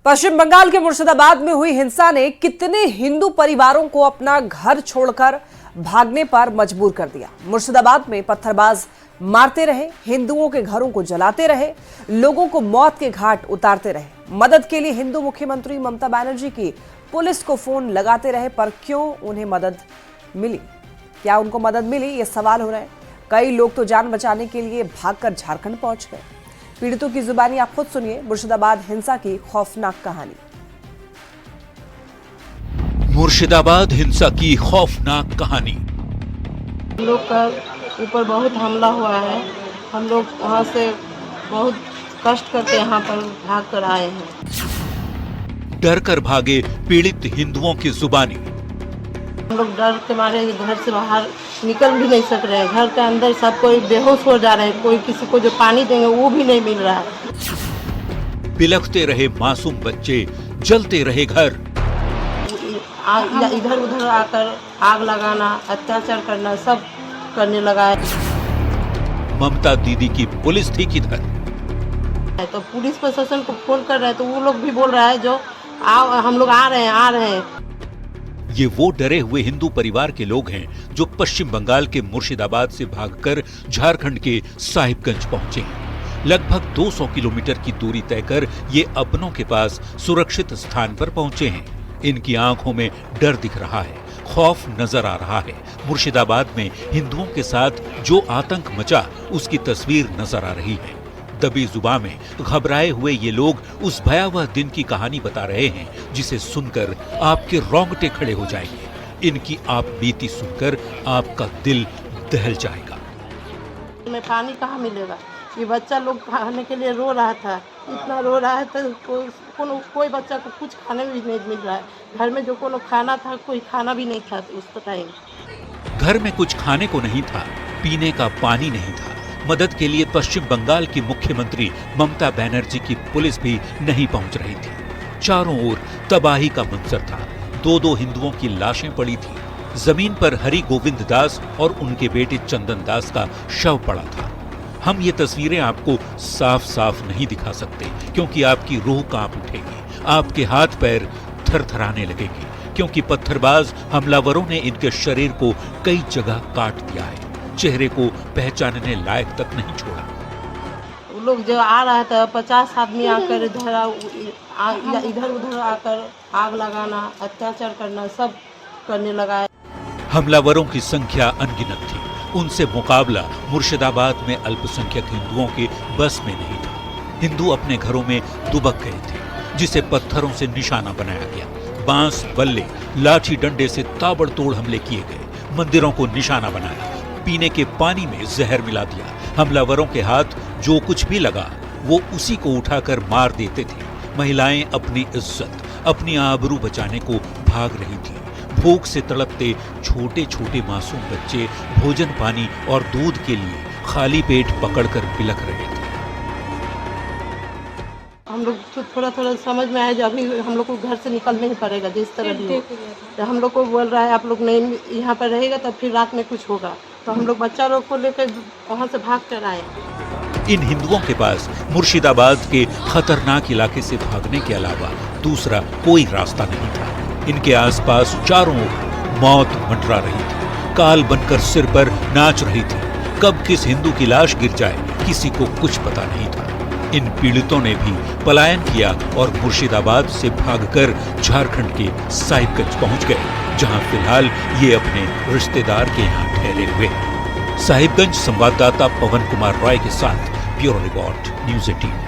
पश्चिम बंगाल के मुर्शिदाबाद में हुई हिंसा ने कितने हिंदू परिवारों को अपना घर छोड़कर भागने पर मजबूर कर दिया। मुर्शिदाबाद में पत्थरबाज मारते रहे, हिंदुओं के घरों को जलाते रहे, लोगों को मौत के घाट उतारते रहे। मदद के लिए हिंदू मुख्यमंत्री ममता बनर्जी की पुलिस को फोन लगाते रहे, पर क्यों उन्हें मदद मिली? क्या उनको मदद मिली, ये सवाल हो रहा है। कई लोग तो जान बचाने के लिए भागकर झारखंड पहुंच गए। पीड़ितों की जुबानी आप खुद सुनिए। मुर्शिदाबाद हिंसा की खौफनाक कहानी। मुर्शिदाबाद हिंसा की खौफनाक कहानी। हम लोग का ऊपर बहुत हमला हुआ है। हम लोग वहाँ से बहुत कष्ट करके यहाँ पर भाग कर आए हैं। डर कर भागे पीड़ित हिंदुओं की जुबानी। हम लोग डर के मारे घर से बाहर निकल भी नहीं सक रहे हैं। घर के अंदर सब कोई बेहोश हो जा रहे हैं। कोई किसी को जो पानी देंगे वो भी नहीं मिल रहा है। बिलखते रहे मासूम बच्चे, जलते रहे घर। इधर उधर आकर आग लगाना, अत्याचार करना सब करने लगा है। ममता दीदी की पुलिस थी किधर? तो पुलिस प्रशासन को फोन कर रहे हैं तो वो लोग भी बोल रहा है जो हम लोग आ रहे हैं। ये वो डरे हुए हिंदू परिवार के लोग हैं जो पश्चिम बंगाल के मुर्शिदाबाद से भागकर झारखंड के साहिबगंज पहुंचे हैं। लगभग 200 किलोमीटर की दूरी तय कर ये अपनों के पास सुरक्षित स्थान पर पहुंचे हैं। इनकी आंखों में डर दिख रहा है, खौफ नजर आ रहा है। मुर्शिदाबाद में हिंदुओं के साथ जो आतंक मचा उसकी तस्वीर नजर आ रही है। दबी जुबान में घबराए हुए ये लोग उस भयावह दिन की कहानी बता रहे हैं जिसे सुनकर आपके रोंगटे खड़े हो जाएंगे। इनकी आप बीती सुनकर आपका दिल दहल जाएगा। में पानी कहाँ मिलेगा? ये बच्चा लोग खाने के लिए रो रहा था, इतना रो रहा है तो कोई बच्चा को कुछ खाने भी नहीं मिल रहा है। घर में जो कोनो खाना था, कोई खाना भी नहीं था उस टाइम। घर में कुछ खाने को नहीं था, पीने का पानी नहीं था। मदद के लिए पश्चिम बंगाल की मुख्यमंत्री ममता बनर्जी की पुलिस भी नहीं पहुंच रही थी। चारों ओर तबाही का मंजर था। दो हिंदुओं की लाशें पड़ी थी। जमीन पर हरि गोविंद दास और उनके बेटे चंदन दास का शव पड़ा था। हम ये तस्वीरें आपको साफ साफ नहीं दिखा सकते क्योंकि आपकी रूह कांप उठेगी, आपके हाथ पैर थरथराने लगेंगे, क्योंकि पत्थरबाज हमलावरों ने इनके शरीर को कई जगह काट दिया है। चेहरे को पहचानने लायक तक नहीं छोड़ा। वो लोग जो आ रहा था 50 आदमी आकर इधर उधर आकर आग लगाना, अत्याचार करना सब करने लगा है। हमलावरों की संख्या अनगिनत थी। उनसे मुकाबला मुर्शिदाबाद में अल्पसंख्यक हिंदुओं के बस में नहीं था। हिंदू अपने घरों में दुबक गए थे, जिसे पत्थरों से निशाना बनाया गया। बांस, बल्ले, लाठी डंडे से ताबड़तोड़ हमले किए गए। मंदिरों को निशाना बनाया। पीने के पानी में जहर मिला दिया। हमलावरों के हाथ जो कुछ भी लगा वो उसी को उठाकर मार देते थे। महिलाएं अपनी इज्जत, अपनी आबरू बचाने को भाग रही थी। भूख से तड़पते छोटे छोटे मासूम बच्चे भोजन पानी और दूध के लिए खाली पेट पकड़कर बिलख रहे थे। हम लोग तो थोड़ा समझ में आया जो अभी हम लोग को घर से निकलना ही पड़ेगा जिस तरह भी हो। तो हम लोग को बोल रहा है आप लोग नहीं यहाँ पर रहेगा तब फिर रात में कुछ होगा। तो हम लोग बच्चा लोग को लेकर वहाँ से भाग कर आए। इन हिंदुओं के पास मुर्शिदाबाद के खतरनाक इलाके से भागने के अलावा दूसरा कोई रास्ता नहीं था। इनके आसपास चारों ओर मौत मंडरा रही थी, काल बनकर सिर पर नाच रही थी। कब किस हिंदू की लाश गिर जाए किसी को कुछ पता नहीं था। इन पीड़ितों ने भी पलायन किया और मुर्शिदाबाद से भागकर झारखंड के साहिबगंज पहुंच गए, जहां फिलहाल ये अपने रिश्तेदार के यहां ठहरे हुए हैं। साहिबगंज संवाददाता पवन कुमार रॉय के साथ ब्यूरो रिपोर्ट, न्यूज़ 18।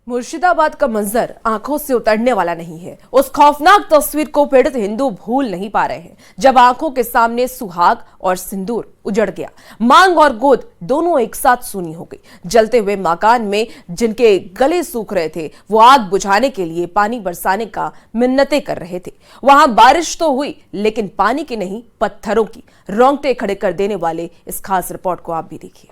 मुर्शिदाबाद का मंजर आंखों से उतरने वाला नहीं है। उस खौफनाक तस्वीर को पीड़ित हिंदू भूल नहीं पा रहे हैं, जब आंखों के सामने सुहाग और सिंदूर उजड़ गया। मांग और गोद दोनों एक साथ सूनी हो गई। जलते हुए मकान में जिनके गले सूख रहे थे वो आग बुझाने के लिए पानी बरसाने का मिन्नतें कर रहे थे। वहां बारिश तो हुई लेकिन पानी की नहीं, पत्थरों की। रोंगटे खड़े कर देने वाले इस खास रिपोर्ट को आप भी देखिए।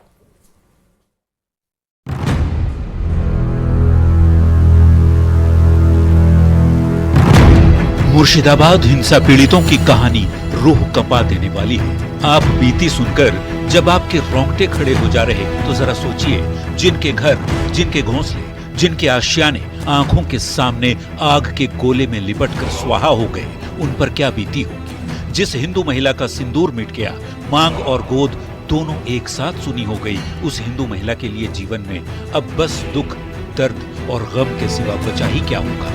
मुर्शिदाबाद हिंसा पीड़ितों की कहानी रूह कंपा देने वाली है। आप बीती सुनकर जब आपके रोंगटे खड़े हो जा रहे तो जरा सोचिए, जिनके घर, जिनके घोंसले, जिनके आशियाने आंखों के सामने आग के गोले में लिपटकर स्वाहा हो गए, उन पर क्या बीती होगी। जिस हिंदू महिला का सिंदूर मिट गया, मांग और गोद दोनों एक साथ सुनी हो गई, उस हिंदू महिला के लिए जीवन में अब बस दुख, दर्द और गम के सिवा बचा ही क्या होगा।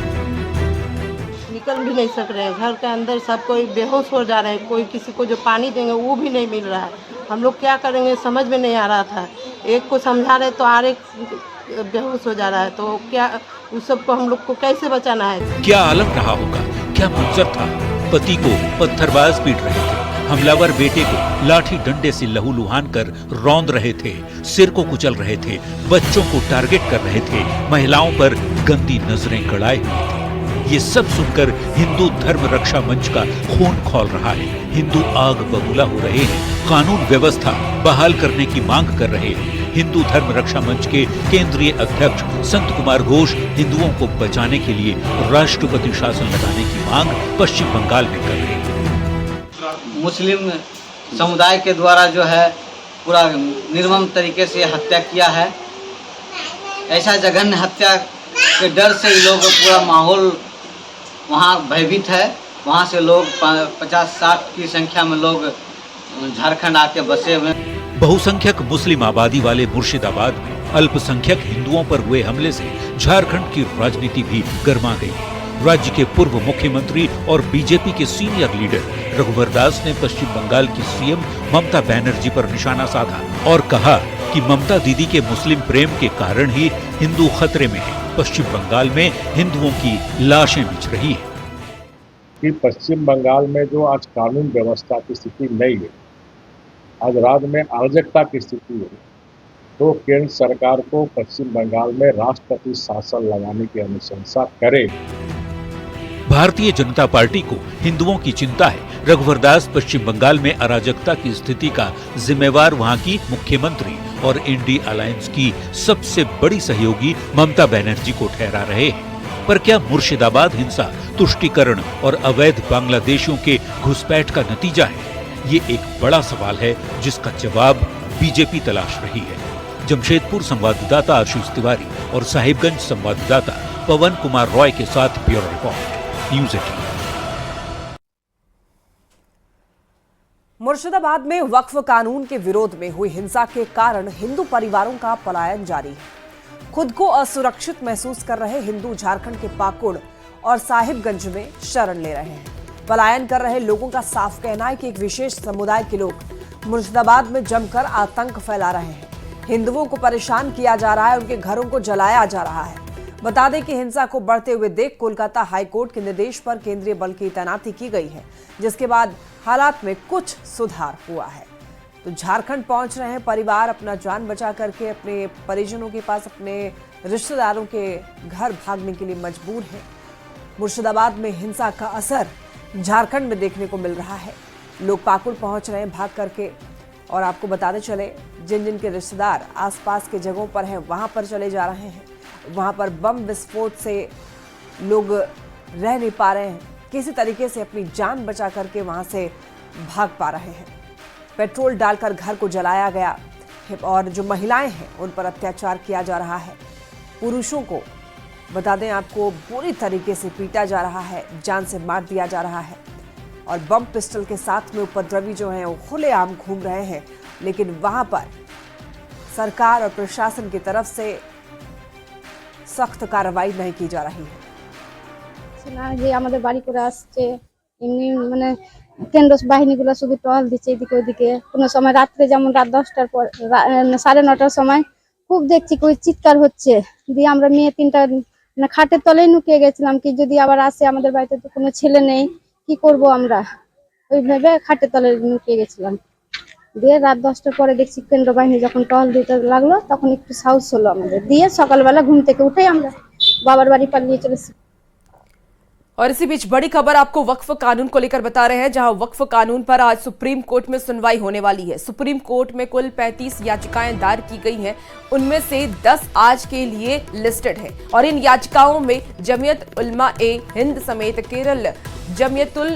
निकल भी नहीं सक रहे हैं, घर के अंदर सब कोई बेहोश हो जा रहे हैं, कोई किसी को जो पानी देंगे वो भी नहीं मिल रहा है। हम लोग क्या करेंगे समझ में नहीं आ रहा था। एक को समझा रहे तो और एक बेहोश हो जा रहा है, तो क्या उस सबको हम लोग को कैसे बचाना है। क्या आलम रहा होगा, क्या मंजर था। पति को पत्थरबाज पीट रहे थे, हमलावर बेटे को लाठी डंडे से लहूलुहान कर रौंद रहे थे, सिर को कुचल रहे थे, बच्चों को टारगेट कर रहे थे, महिलाओं पर गंदी नजरें गड़ाए हुए थे। ये सब सुनकर हिंदू धर्म रक्षा मंच का खून खौल रहा है। हिंदू आग बबूला हो रहे हैं, कानून व्यवस्था बहाल करने की मांग कर रहे हैं। हिंदू धर्म रक्षा मंच के केंद्रीय अध्यक्ष संत कुमार घोष हिंदुओं को बचाने के लिए राष्ट्रपति शासन लगाने की मांग पश्चिम बंगाल में कर रहे हैं। मुस्लिम समुदाय के द्वारा जो है पूरा निर्मम तरीके से हत्या किया है। ऐसा जघन्य हत्या के डर से ही लोग पूरा माहौल वहाँ भयभीत है। वहाँ से लोग 50-60 की संख्या में लोग झारखंड आके बसे हुए। बहुसंख्यक मुस्लिम आबादी वाले मुर्शिदाबाद में अल्पसंख्यक हिंदुओं पर हुए हमले से झारखंड की राजनीति भी गर्मा गई। राज्य के पूर्व मुख्यमंत्री और बीजेपी के सीनियर लीडर रघुवर दास ने पश्चिम बंगाल की सीएम ममता बनर्जी पर निशाना साधा और कहा कि ममता दीदी के मुस्लिम प्रेम के कारण ही हिंदू खतरे में है। पश्चिम बंगाल में हिंदुओं की लाशें बिछ रही है। कि पश्चिम बंगाल में जो आज कानून व्यवस्था की स्थिति नहीं है, आज राज्य में अराजकता की स्थिति है, तो केंद्र सरकार को पश्चिम बंगाल में राष्ट्रपति शासन लगाने की अनुशंसा करे। भारतीय जनता पार्टी को हिंदुओं की चिंता है। रघुवर दास पश्चिम बंगाल में अराजकता की स्थिति का जिम्मेवार वहां की मुख्यमंत्री और इंडी अलायंस की सबसे बड़ी सहयोगी ममता बनर्जी को ठहरा रहे हैं। पर क्या मुर्शिदाबाद हिंसा तुष्टीकरण और अवैध बांग्लादेशियों के घुसपैठ का नतीजा है? ये एक बड़ा सवाल है जिसका जवाब बीजेपी तलाश रही है। जमशेदपुर संवाददाता आशीष तिवारी और साहिबगंज संवाददाता पवन कुमार रॉय के साथ ब्यूरो रिपोर्ट, न्यूज़ 18। मुर्शिदाबाद में वक्फ कानून के विरोध में हुई हिंसा के कारण हिंदू परिवारों का पलायन जारी है। खुद को असुरक्षित महसूस कर रहे हिंदू झारखंड के पाकुड़ और साहिबगंज में शरण ले रहे हैं। पलायन कर रहे लोगों का साफ कहना है कि एक विशेष समुदाय के लोग मुर्शिदाबाद में जमकर आतंक फैला रहे हैं। हिंदुओं को परेशान किया जा रहा है, उनके घरों को जलाया जा रहा है। बता दें कि हिंसा को बढ़ते हुए देख कोलकाता हाईकोर्ट के निर्देश पर केंद्रीय बल की तैनाती की गई है, जिसके बाद हालात में कुछ सुधार हुआ है। तो झारखंड पहुंच रहे हैं परिवार, अपना जान बचा करके अपने परिजनों के पास, अपने रिश्तेदारों के घर भागने के लिए मजबूर है। मुर्शिदाबाद में हिंसा का असर झारखंड में देखने को मिल रहा है। लोग पाकुड़ पहुंच रहे हैं भाग करके, और आपको बताते चले जिन जिन के रिश्तेदार आसपास के जगहों पर हैं वहां पर चले जा रहे हैं। वहां पर बम विस्फोट से लोग रह नहीं पा रहे हैं, किसी तरीके से अपनी जान बचा करके वहां से भाग पा रहे हैं। पेट्रोल डालकर घर को जलाया गया और जो महिलाएं हैं उन पर अत्याचार किया जा रहा है। पुरुषों को बता दें आपको बुरी तरीके से पीटा जा रहा है, जान से मार दिया जा रहा है। और बम पिस्टल के साथ में उपद्रवी जो हैं वो खुलेआम घूम रहे हैं, लेकिन वहां पर सरकार और प्रशासन की तरफ से सख्त कार्रवाई नहीं की जा रही है। না যে আমাদের বাড়ি করে আসছে, এমনি মানে কেন্দ্র বাহিনীগুলো শুধু টহল দিচ্ছে এদিকে ওদিকে। কোনো সময় রাত্রে যেমন রাত 10টার পর 9:30টার সময় খুব দেখছি কই চিৎকার হচ্ছে, দিয়ে আমরা মেয়ে তিনটা মানে খাটের তলায় লুকিয়ে গেছিলাম কি যদি আবার আসে, আমাদের বাড়িতে তো কোনো ছেলে নেই, কি করব আমরা, ওইভাবে খাটের তলায় লুকিয়ে গেছিলাম। দিয়ে রাত 10টার পরে দেখছি কেন্দ্র বাহিনী যখন টহল দিতে লাগলো তখন একটু সাহস হলো আমাদের, দিয়ে সকালবেলা ঘুম থেকে উঠে আমরা বাবার বাড়ি পালিয়ে চলেছি। और इसी बीच बड़ी खबर आपको वक्फ कानून को लेकर बता रहे हैं, जहां वक्फ कानून पर आज सुप्रीम कोर्ट में सुनवाई होने वाली है। सुप्रीम कोर्ट में कुल 35 याचिकाएं दायर की गई हैं, उनमें से 10 आज के लिए लिस्टेड है। और इन याचिकाओं में जमीयत उलमा ए हिंद समेत केरल जमीयतुल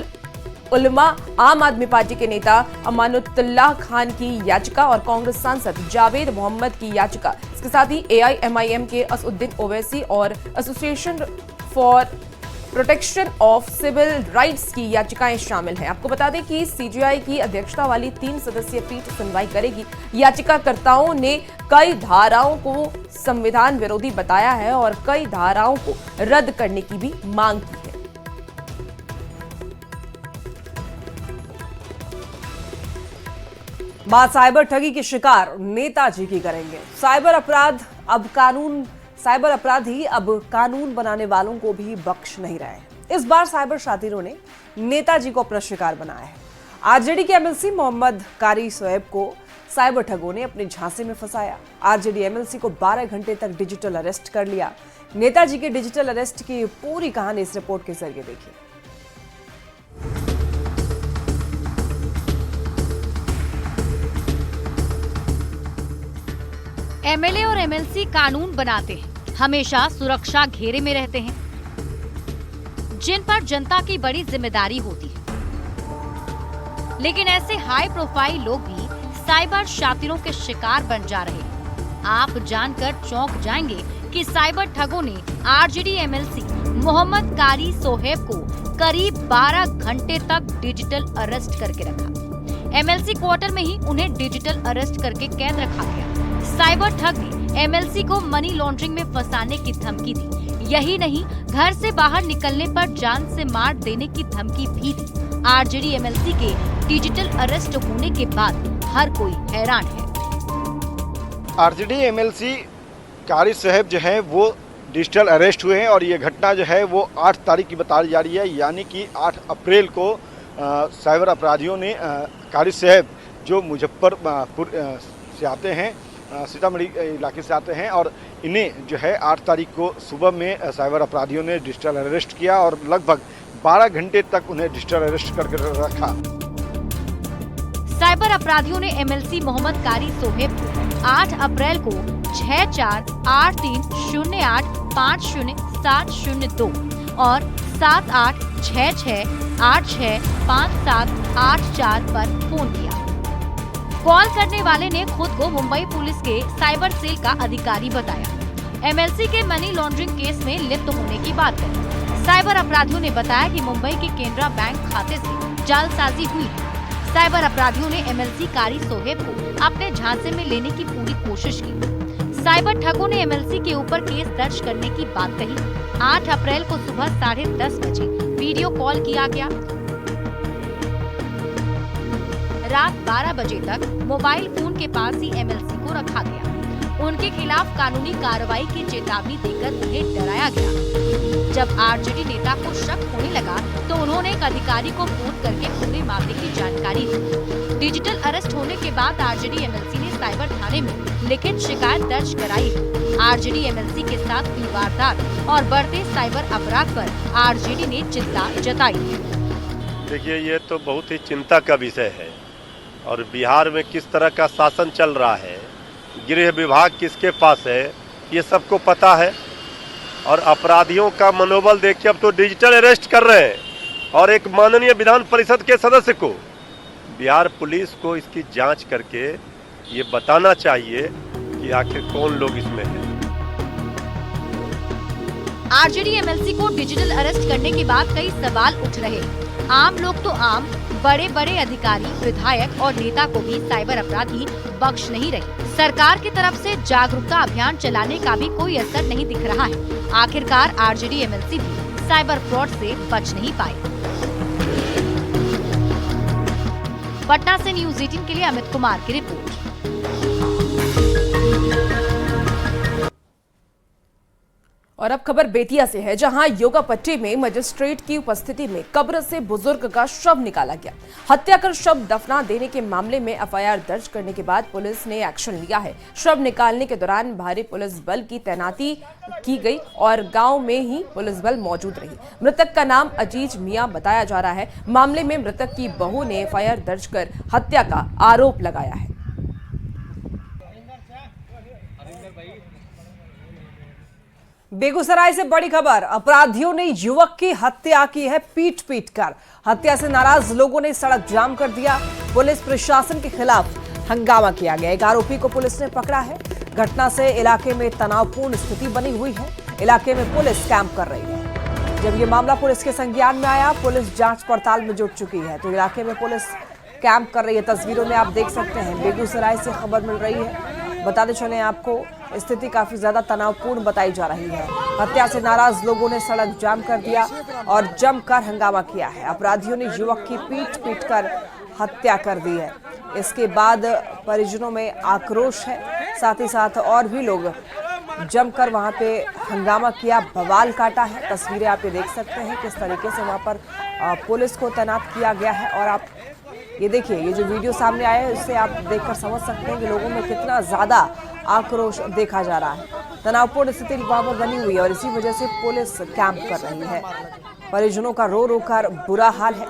उलमा, आम आदमी पार्टी के नेता अमानुल्लाह खान की याचिका और कांग्रेस सांसद जावेद मोहम्मद की याचिका, इसके साथ ही AIMIM के असदुद्दीन ओवैसी और association for protection of civil rights की याचिकाएं शामिल हैं। आपको बता दें कि CJI की अध्यक्षता वाली 3 सदस्यीय पीठ सुनवाई करेगी। याचिकाकर्ताओं ने कई धाराओं को संविधान विरोधी बताया है और कई धाराओं को रद्द करने की भी मांग की है। बात साइबर ठगी के शिकार नेताजी की करेंगे। साइबर अपराधी अब कानून बनाने वालों को भी बख्श नहीं रहे। इस बार साइबर शातिरों ने नेताजी को अपना शिकार बनाया है। आरजेडी के MLC मोहम्मद कारी सोएब को साइबर ठगों ने अपने झांसे में फंसाया। आरजेडी MLC को 12 घंटे तक डिजिटल अरेस्ट कर लिया। नेताजी के डिजिटल अरेस्ट की पूरी कहानी इस रिपोर्ट के जरिए देखिए। MLA और MLC कानून बनाते हैं, हमेशा सुरक्षा घेरे में रहते हैं, जिन पर जनता की बड़ी जिम्मेदारी होती है। लेकिन ऐसे हाई प्रोफाइल लोग भी साइबर शातिरों के शिकार बन जा रहे हैं। आप जानकर चौंक जाएंगे कि साइबर ठगों ने आरजेडी MLC मोहम्मद कारी सोहेब को करीब 12 घंटे तक डिजिटल अरेस्ट करके रखा। MLC क्वार्टर में ही उन्हें डिजिटल अरेस्ट करके कैद रखा गया। साइबर ठग ने MLC को मनी लॉन्ड्रिंग में फंसाने की धमकी दी। यही नहीं, घर से बाहर निकलने पर जान से मार देने की धमकी भी दी। आरजेडी MLC के डिजिटल अरेस्ट होने के बाद हर कोई हैरान है। आरजेडी MLC कारी साहब जो है वो डिजिटल अरेस्ट हुए हैं और ये घटना जो है वो 8 तारीख की बताई जा रही है, यानी कि 8 अप्रैल को साइबर अपराधियों ने कारी साहब जो मुजफ्फरपुर से आते हैं, सीतामढ़ी इलाके से आते हैं, और इन्हें जो है 8 तारीख को सुबह में साइबर अपराधियों ने डिजिटल अरेस्ट किया और लगभग 12 घंटे तक उन्हें डिजिटल अरेस्ट करके रखा। साइबर अपराधियों ने MLC मोहम्मद कारी सोहेब को 8 अप्रैल को 688308500702 और 7866865784 पर फोन किया। कॉल करने वाले ने खुद को मुंबई पुलिस के साइबर सेल का अधिकारी बताया। MLC के मनी लॉन्ड्रिंग केस में लिप्त होने की बात कही। साइबर अपराधियों ने बताया कि मुंबई के केनरा बैंक खाते से जालसाजी हुई है। साइबर अपराधियों ने MLC कारी सोहेब को अपने झांसे में लेने की पूरी कोशिश की। साइबर ठगों ने MLC के ऊपर केस दर्ज करने की बात कही। 8 अप्रैल को सुबह 10:30 बजे वीडियो कॉल किया गया। रात 12 बजे तक मोबाइल फोन के पास ही MLC को रखा गया। उनके खिलाफ कानूनी कार्रवाई की चेतावनी देकर उन्हें डराया गया। जब आरजेडी नेता को शक होने लगा तो उन्होंने एक अधिकारी को फोन करके पूरे मामले की जानकारी दी। डिजिटल अरेस्ट होने के बाद आरजेडी MLC ने साइबर थाने में लिखित शिकायत दर्ज कराई। आरजेडी MLC के साथ हुई वारदात और बढ़ते साइबर अपराध पर आरजेडी ने चिंता जताई। देखिए, ये तो बहुत ही चिंता का विषय है और बिहार में किस तरह का शासन चल रहा है, गृह विभाग किसके पास है, ये सबको पता है। और अपराधियों का मनोबल देखिए, अब तो डिजिटल अरेस्ट कर रहे हैं और एक माननीय विधान परिषद के सदस्य को। बिहार पुलिस को इसकी जांच करके ये बताना चाहिए कि आखिर कौन लोग इसमें हैं। आरजेडी MLC को डिजिटल अरेस्ट करने के बाद कई सवाल उठ रहे हैं। आम लोग तो आम, बड़े बड़े अधिकारी, विधायक और नेता को भी साइबर अपराधी बख्श नहीं रहे। सरकार की तरफ से जागरूकता अभियान चलाने का भी कोई असर नहीं दिख रहा है। आखिरकार आरजेडी MLC भी साइबर फ्रॉड से बच नहीं पाए। पटना से न्यूज़ 18 के लिए अमित कुमार की रिपोर्ट। और अब खबर बेतिया से है, जहां योगा पट्टी में मजिस्ट्रेट की उपस्थिति में कब्र से बुजुर्ग का शव निकाला गया। हत्या कर शव दफना देने के मामले में FIR दर्ज करने के बाद पुलिस ने एक्शन लिया है। शव निकालने के दौरान भारी पुलिस बल की तैनाती की गई और गांव में ही पुलिस बल मौजूद रही। मृतक का नाम अजीज मियां बताया जा रहा है। मामले में मृतक की बहू ने FIR दर्ज कर हत्या का आरोप लगाया है। बेगूसराय से बड़ी खबर, अपराधियों ने युवक की हत्या की है पीट पीट कर। हत्या से नाराज लोगों ने सड़क जाम कर दिया। पुलिस प्रशासन के खिलाफ हंगामा किया गया। एक आरोपी को पुलिस ने पकड़ा है। घटना से इलाके में तनावपूर्ण स्थिति बनी हुई है। इलाके में पुलिस कैंप कर रही है। जब ये मामला पुलिस के संज्ञान में आया, पुलिस जांच पड़ताल में जुट चुकी है, तो इलाके में पुलिस कैंप कर रही है। तस्वीरों में आप देख सकते हैं, बेगूसराय से खबर मिल रही है। बताते चलें आपको, स्थिति काफी ज्यादा तनावपूर्ण बताई जा रही है। हत्या से नाराज लोगों ने सड़क जाम कर दिया और जमकर हंगामा किया है। अपराधियों ने युवक की पीट पीट कर हत्या कर दी है। इसके बाद परिजनों में आक्रोश है, साथ ही साथ और भी लोग जमकर वहां पे हंगामा किया, बवाल काटा है। तस्वीरें आप ये देख सकते हैं किस तरीके से वहां पर पुलिस को तैनात किया गया है। और आप ये देखिए, ये जो वीडियो सामने आया है, इससे आप देखकर समझ सकते हैं कि लोगों में कितना ज्यादा आक्रोश देखा जा रहा है। तनावपूर्ण स्थिति वहां पर बनी हुई है और इसी वजह से पुलिस कैंप कर रही है। परिजनों का रो रो कर बुरा हाल है।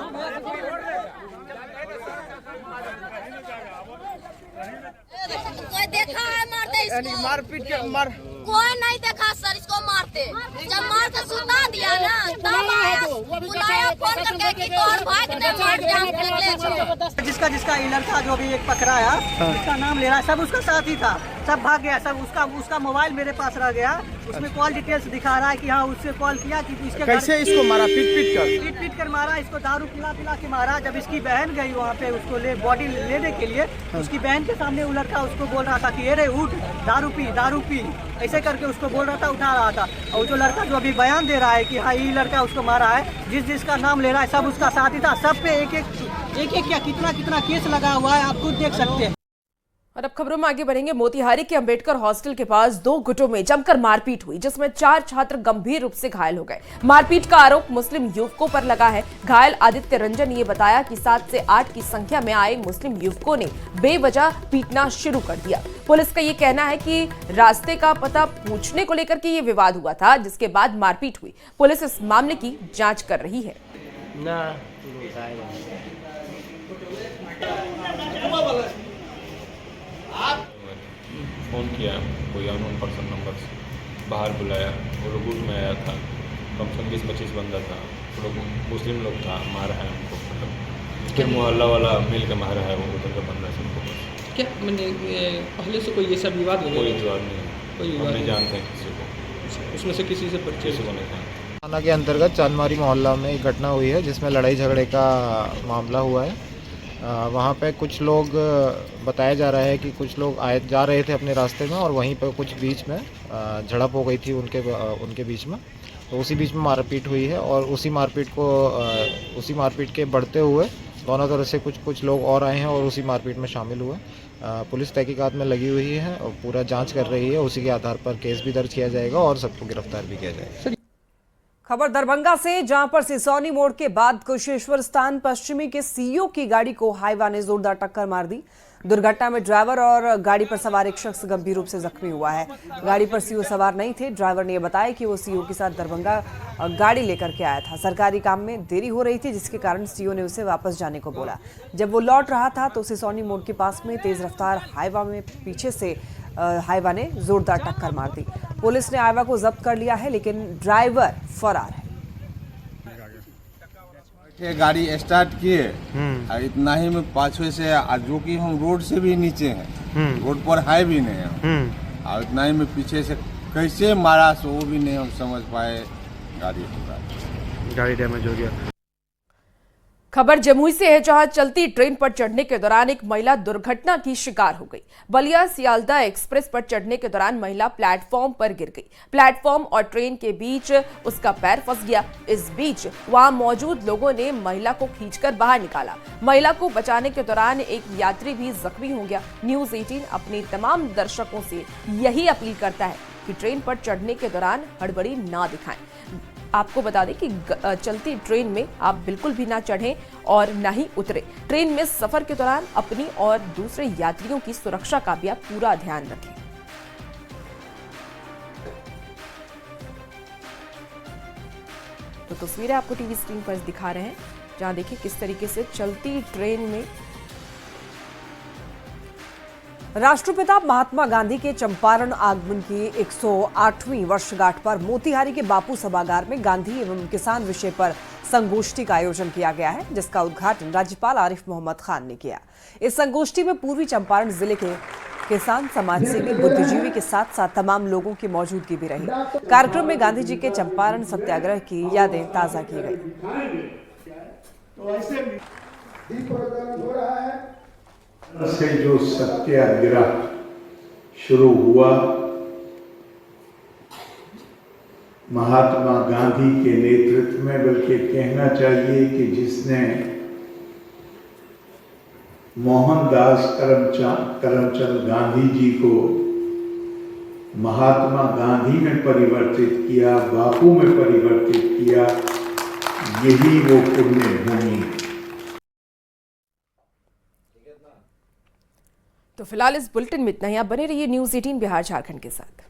कोई देखा है मारते इसको? मारपीट के मार कोई नहीं देखा सर, इसको मारते। जब मार के सुता दिया ना, तब आया बुलाया फोन करके कि तोहर भाई के मार के हम निकले। जिसका ये लड़का जो भी एक पकड़ाया, उसका नाम ले रहा है, सब उसका साथी था, सब भाग गया। सब उसका मोबाइल मेरे पास रह गया। उसमें कॉल डिटेल्स दिखा रहा है कि हाँ उससे कॉल किया कि इसके कैसे इसको मारा? पीट पीट कर मारा। इसको दारू पिला के मारा। जब इसकी बहन गई वहाँ पे उसको बॉडी लेने के लिए, उसकी बहन के सामने वो लड़का उसको बोल रहा था कि अरे उठ, दारू पी, ऐसे करके उसको बोल रहा था, उठा रहा था। और जो लड़का जो अभी बयान दे रहा है कि हाँ ये लड़का उसको मारा है, जिसका नाम ले रहा है, सब उसका साथी था। सब पे एक क्या कितना केस लगा हुआ है, आप खुद देख सकते हैं। और अब खबरों में आगे बढ़ेंगे। मोतिहारी के अंबेडकर हॉस्टल के पास 2 गुटों में जमकर मारपीट हुई, जिसमें 4 छात्र गंभीर रूप से घायल हो गए। मारपीट का आरोप मुस्लिम युवकों पर लगा है। घायल आदित्य रंजन ने यह बताया कि 7 से 8 की संख्या में आए मुस्लिम युवकों ने बेवजह पीटना शुरू कर दिया। पुलिस का यह कहना है कि रास्ते का पता पूछने को लेकर के ये विवाद हुआ था, जिसके बाद मारपीट हुई। पुलिस इस मामले की जाँच कर रही है। फ़ोन किया, कोई अननोन पर्सन नंबर से बाहर बुलाया। वो लोग गुट में आया था, कम से कम 20-25 बंदा था। वो लोग मुस्लिम लोग था, मारा है हमको। मतलब फिर मोहल्ला वाला मिल के मारा है वो उधर का बंदा सबको। क्या मैंने पहले से कोई ऐसा विवाद? कोई विवाद नहीं, कोई हम नहीं जानते हैं किसी को। उसमें से किसी से परिचय को नहीं जानते। थाना के अंतर्गत चांदमारी मोहल्ला में एक घटना हुई है, जिसमें लड़ाई झगड़े का मामला हुआ है। वहाँ पे कुछ लोग, बताया जा रहा है कि कुछ लोग जा रहे थे अपने रास्ते में, और वहीं पर कुछ बीच में झड़प हो गई थी उनके बीच में। तो उसी बीच में मारपीट हुई है, और उसी मारपीट के बढ़ते हुए दोनों तरफ से कुछ लोग और आए हैं और उसी मारपीट में शामिल हुए। पुलिस तहकीकात में लगी हुई है और पूरा जांच कर रही है। उसी के आधार पर केस भी दर्ज किया जाएगा और सबको गिरफ्तार भी किया जाएगा। खबर दरभंगा से, जहां पर सिसौनी मोड़ के बाद कुशेश्वर स्थान पश्चिमी के सीईओ की गाड़ी को हाईवा ने जोरदार टक्कर मार दी। दुर्घटना में ड्राइवर और गाड़ी पर सवार एक शख्स गंभीर रूप से जख्मी हुआ है। गाड़ी पर सीईओ सवार नहीं थे। ड्राइवर ने यह बताया कि वो सीईओ के साथ दरभंगा गाड़ी लेकर के आया था। सरकारी काम में देरी हो रही थी, जिसके कारण सीईओ ने उसे वापस जाने को बोला। जब वो लौट रहा था तो सिसौनी मोड़ के पास में तेज रफ्तार हाईवा में पीछे से हाईवा ने जोरदार टक्कर मार दी। पुलिस ने हाईवा को जब्त कर लिया है, लेकिन ड्राइवर फरार है। गाड़ी स्टार्ट किए, इतना ही में पाछे से, जो कि हम रोड से भी नीचे हैं, रोड पर है भी नहीं है, और इतना ही में पीछे से कैसे मारा सो वो भी नहीं हम समझ पाए। गाड़ी डैमेज हो गया। खबर जमुई से है, जहां चलती ट्रेन पर चढ़ने के दौरान एक महिला दुर्घटना की शिकार हो गई। बलिया सियालदह एक्सप्रेस पर चढ़ने के दौरान महिला प्लेटफॉर्म पर गिर गई। प्लेटफॉर्म और ट्रेन के बीच उसका पैर फंस गया। इस बीच वहां मौजूद लोगों ने महिला को खींचकर बाहर निकाला। महिला को बचाने के दौरान एक यात्री भी जख्मी हो गया। न्यूज़ 18 अपने तमाम दर्शकों से यही अपील करता है कि ट्रेन पर चढ़ने के दौरान हड़बड़ी ना दिखाएं। आपको बता दें कि चलती ट्रेन में आप बिल्कुल भी ना चढ़ें और ना ही उतरें। ट्रेन में सफर के दौरान अपनी और दूसरे यात्रियों की सुरक्षा का भी आप पूरा ध्यान रखें। तो तस्वीरें आपको टीवी स्क्रीन पर दिखा रहे हैं, जहां देखिए किस तरीके से चलती ट्रेन में राष्ट्रपिता महात्मा गांधी के चंपारण आगमन की 108वीं वर्षगांठ पर मोतिहारी के बापू सभागार में गांधी एवं किसान विषय पर संगोष्ठी का आयोजन किया गया है, जिसका उद्घाटन राज्यपाल आरिफ मोहम्मद खान ने किया। इस संगोष्ठी में पूर्वी चंपारण जिले के किसान, समाजसेवी, बुद्धिजीवी के साथ साथ तमाम लोगों की मौजूदगी भी रही। कार्यक्रम में गांधी जी के चंपारण सत्याग्रह की यादें ताजा की गई। से जो सत्याग्रह शुरू हुआ महात्मा गांधी के नेतृत्व में, बल्कि कहना चाहिए कि जिसने मोहनदास करमचंद गांधी जी को महात्मा गांधी में परिवर्तित किया, बापू में परिवर्तित किया, यही वो पुण्य भूमि। तो फिलहाल इस बुलेटिन में इतना ही। आप बने रहिए न्यूज़ 18 बिहार झारखंड के साथ।